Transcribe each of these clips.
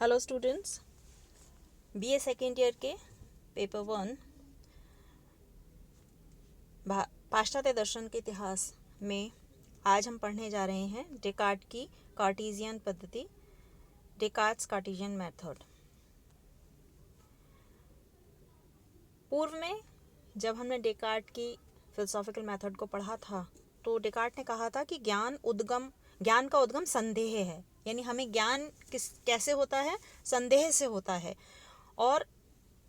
Hello students, BA second year के paper 1 पाश्चात्य दर्शन के इतिहास में आज हम पढ़ने जा रहे हैं डेकार्ट की कार्टेशियन पद्धति, डेकार्ट्स कार्टेशियन मेथड। पूर्व में जब हमने डेकार्ट की फिलोसॉफिकल मेथड को पढ़ा था तो डेकार्ट ने कहा था कि ज्ञान का उद्गम संदेह है, यानी हमें ज्ञान कैसे होता है? संदेह से होता है। और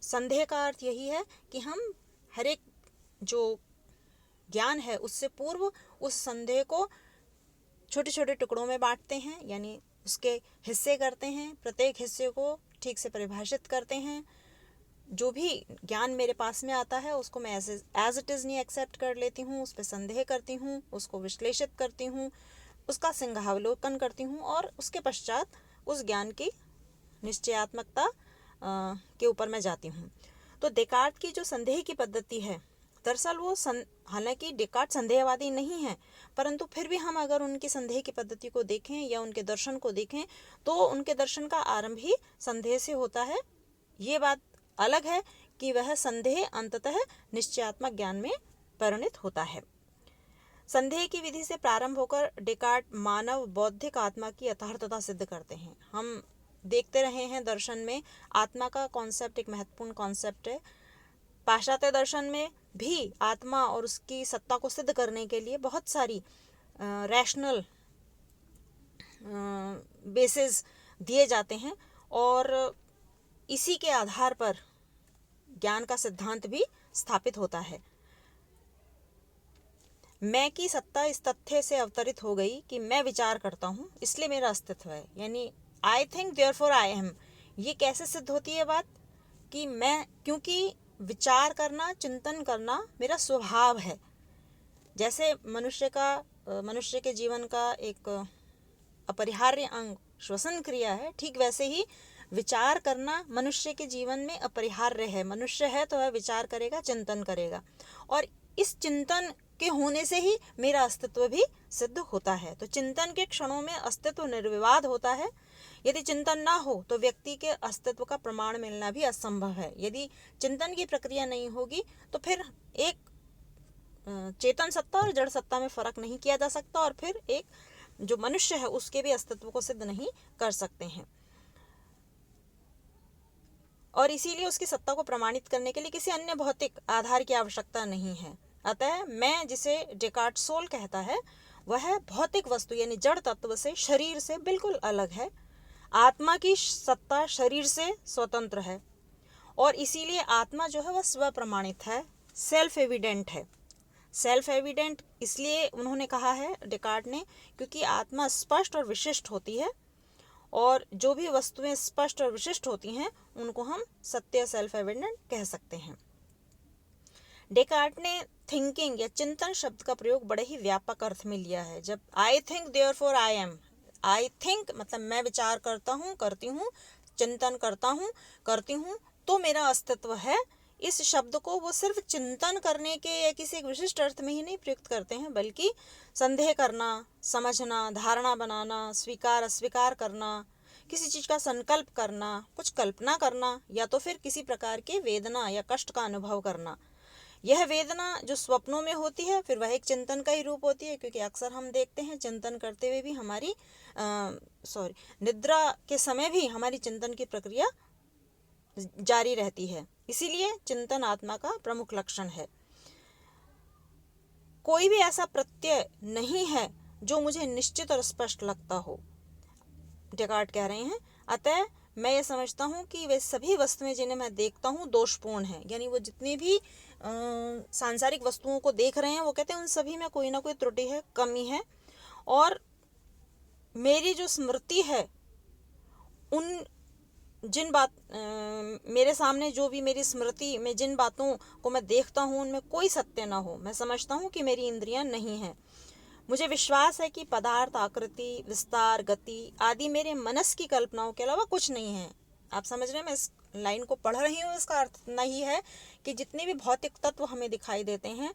संदेह का अर्थ यही है कि हम हर एक जो ज्ञान है उससे पूर्व उस संदेह को छोटे छोटे टुकड़ों में बांटते हैं, यानी उसके हिस्से करते हैं, प्रत्येक हिस्से को ठीक से परिभाषित करते हैं। जो भी ज्ञान मेरे पास में आता है उसको मैं एज इट इज़ नहीं एक्सेप्ट कर लेती हूँ, उस पर संदेह करती हूँ, उसको विश्लेषित करती हूँ, उसका सिंहावलोकन करती हूँ और उसके पश्चात उस ज्ञान की निश्चयात्मकता के ऊपर मैं जाती हूँ। तो डेकार्ट की जो संदेह की पद्धति है, दरअसल वो हालांकि डेकार्ट संदेहवादी नहीं है, परंतु फिर भी हम अगर उनकी संदेह की पद्धति को देखें या उनके दर्शन को देखें तो उनके दर्शन का आरंभ ही संदेह से होता है। ये बात अलग है कि वह संदेह अंततः निश्चयात्मक ज्ञान में परिणित होता है। संदेह की विधि से प्रारंभ होकर डेकार्ट मानव बौद्धिक आत्मा की यथार्थता सिद्ध करते हैं। हम देखते रहे हैं दर्शन में आत्मा का कॉन्सेप्ट एक महत्वपूर्ण कॉन्सेप्ट है। पाश्चात्य दर्शन में भी आत्मा और उसकी सत्ता को सिद्ध करने के लिए बहुत सारी रैशनल बेसिस दिए जाते हैं और इसी के आधार पर ज्ञान का सिद्धांत भी स्थापित होता है। मैं की सत्ता इस तथ्य से अवतरित हो गई कि मैं विचार करता हूँ इसलिए मेरा अस्तित्व है, यानी आई थिंक देयरफॉर आई एम। ये कैसे सिद्ध होती है बात कि मैं, क्योंकि विचार करना, चिंतन करना मेरा स्वभाव है। जैसे मनुष्य के जीवन का एक अपरिहार्य अंग श्वसन क्रिया है, ठीक वैसे ही विचार करना मनुष्य के जीवन में अपरिहार्य है। मनुष्य है तो वह विचार करेगा, चिंतन करेगा, और इस चिंतन के होने से ही मेरा अस्तित्व भी सिद्ध होता है। तो चिंतन के क्षणों में अस्तित्व निर्विवाद होता है। यदि चिंतन ना हो तो व्यक्ति के अस्तित्व का प्रमाण मिलना भी असंभव है। यदि चिंतन की प्रक्रिया नहीं होगी तो फिर एक चेतन सत्ता और जड़ सत्ता में फर्क नहीं किया जा सकता और फिर एक जो मनुष्य है उसके भी अस्तित्व को सिद्ध नहीं कर सकते हैं। और इसीलिए उसकी सत्ता को प्रमाणित करने के लिए किसी अन्य भौतिक आधार की आवश्यकता नहीं है। अतः मैं जिसे डेकार्ट सोल कहता है वह भौतिक वस्तु यानी जड़ तत्व से, शरीर से बिल्कुल अलग है। आत्मा की सत्ता शरीर से स्वतंत्र है और इसीलिए आत्मा जो है वह स्व प्रमाणित है, सेल्फ एविडेंट है। सेल्फ एविडेंट इसलिए उन्होंने कहा है डेकार्ट ने क्योंकि आत्मा स्पष्ट और विशिष्ट होती है और जो भी वस्तुएं स्पष्ट और विशिष्ट होती हैं उनको हम सत्य, सेल्फ एविडेंट कह सकते हैं। डेकार्ट ने थिंकिंग या चिंतन शब्द का प्रयोग बड़े ही व्यापक अर्थ में लिया है। जब आई think therefore I M, I think मतलब मैं विचार करता हूँ, करती हूँ, चिंतन करता हूँ, करती हूँ, तो मेरा अस्तित्व है। इस शब्द को वो सिर्फ चिंतन करने के या किसी एक विशिष्ट अर्थ में ही नहीं प्रयुक्त करते हैं, बल्कि संदेह करना, समझना, धारणा बनाना, स्वीकार अस्वीकार करना, किसी चीज़ का संकल्प करना, कुछ कल्पना करना, या तो फिर किसी प्रकार की वेदना या कष्ट का अनुभव करना। यह वेदना जो स्वप्नों में होती है फिर वह एक चिंतन का ही रूप होती है, क्योंकि अक्सर हम देखते हैं चिंतन करते हुए भी हमारी निद्रा के समय भी हमारी चिंतन की प्रक्रिया जारी रहती है। इसीलिए चिंतन आत्मा का प्रमुख लक्षण है। कोई भी ऐसा प्रत्यय नहीं है जो मुझे निश्चित और स्पष्ट लगता हो, डेकार्ट कह रहे हैं। अतः मैं ये समझता हूँ कि वे सभी वस्तुएं जिन्हें मैं देखता हूँ दोषपूर्ण हैं, यानी वो जितनी भी सांसारिक वस्तुओं को देख रहे हैं वो कहते हैं उन सभी में कोई ना कोई त्रुटि है, कमी है। और मेरी जो स्मृति है, उन मेरे सामने जो भी मेरी स्मृति में जिन बातों को मैं देखता हूँ उनमें कोई सत्य ना हो। मैं समझता हूँ कि मेरी इंद्रियां नहीं हैं। मुझे विश्वास है कि पदार्थ, आकृति, विस्तार, गति आदि मेरे मनस की कल्पनाओं के अलावा कुछ नहीं है। आप समझ रहे हैं, मैं इस लाइन को पढ़ रही हूँ, इसका अर्थ इतना ही है कि जितने भी भौतिक तत्व हमें दिखाई देते हैं,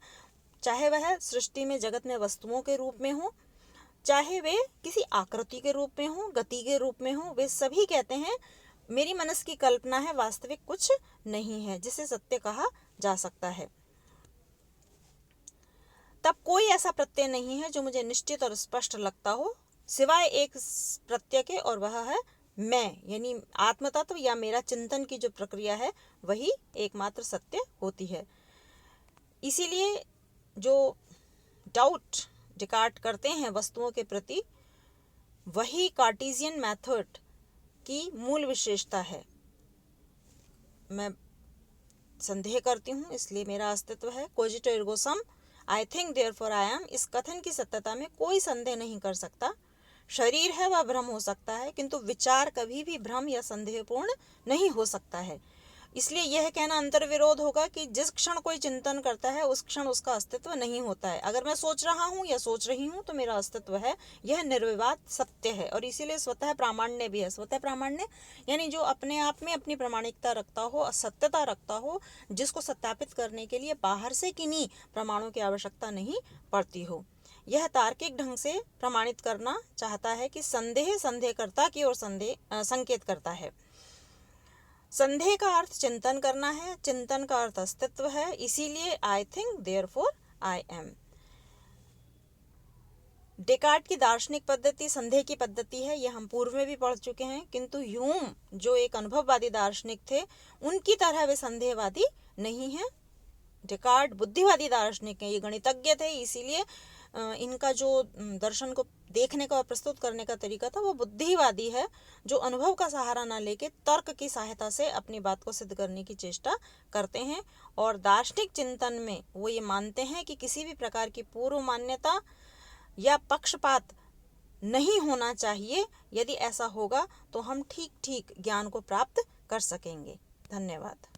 चाहे वह सृष्टि में, जगत में वस्तुओं के रूप में हो, चाहे वे किसी आकृति के रूप में हो, गति के रूप में हो, वे सभी कहते हैं मेरी मनस की कल्पना है, वास्तविक कुछ नहीं है जिसे सत्य कहा जा सकता है। तब कोई ऐसा प्रत्यय नहीं है जो मुझे निश्चित और स्पष्ट लगता हो, सिवाय एक प्रत्यय के, और वह है मैं, यानी आत्मतत्व या मेरा चिंतन की जो प्रक्रिया है वही एकमात्र सत्य होती है। इसीलिए जो डाउट डेकार्ट करते हैं वस्तुओं के प्रति, वही कार्टेशियन मेथड की मूल विशेषता है। मैं संदेह करती हूँ इसलिए मेरा अस्तित्व है। कोजिटो एर्गो सम, I think therefore I am, इस कथन की सत्यता में कोई संदेह नहीं कर सकता। शरीर है वह भ्रम हो सकता है, किंतु विचार कभी भी भ्रम या संदेहपूर्ण नहीं हो सकता है। इसलिए यह कहना अंतर्विरोध होगा कि जिस क्षण कोई चिंतन करता है उस क्षण उसका अस्तित्व नहीं होता है। अगर मैं सोच रहा हूँ या सोच रही हूँ तो मेरा अस्तित्व है, यह निर्विवाद सत्य है, और इसीलिए स्वतः प्रामाण्य भी है। स्वतः प्रामाण्य यानी जो अपने आप में अपनी प्रामाणिकता रखता हो, सत्यता रखता हो, जिसको सत्यापित करने के लिए बाहर से किन्हीं प्रमाणों की आवश्यकता नहीं पड़ती हो। यह तार्किक ढंग से प्रमाणित करना चाहता है कि संदेह संदेहकर्ता की ओर संकेत करता है। संदेह का अर्थ चिंतन करना है, चिंतन का अर्थ अस्तित्व है, इसीलिए आई think therefore I M. Descartes की दार्शनिक पद्धति संदेह की पद्धति है, यह हम पूर्व में भी पढ़ चुके हैं, किंतु ह्यूम जो एक अनुभववादी दार्शनिक थे, उनकी तरह वे संदेहवादी नहीं है। डेकार्ट बुद्धिवादी दार्शनिक हैं, ये गणितज्ञ थे, इसीलिए इनका जो दर्शन को देखने का और प्रस्तुत करने का तरीका था वो बुद्धिवादी है, जो अनुभव का सहारा ना लेके तर्क की सहायता से अपनी बात को सिद्ध करने की चेष्टा करते हैं। और दार्शनिक चिंतन में वो ये मानते हैं कि किसी भी प्रकार की पूर्व मान्यता या पक्षपात नहीं होना चाहिए। यदि ऐसा होगा तो हम ठीक ठीक ज्ञान को प्राप्त कर सकेंगे। धन्यवाद।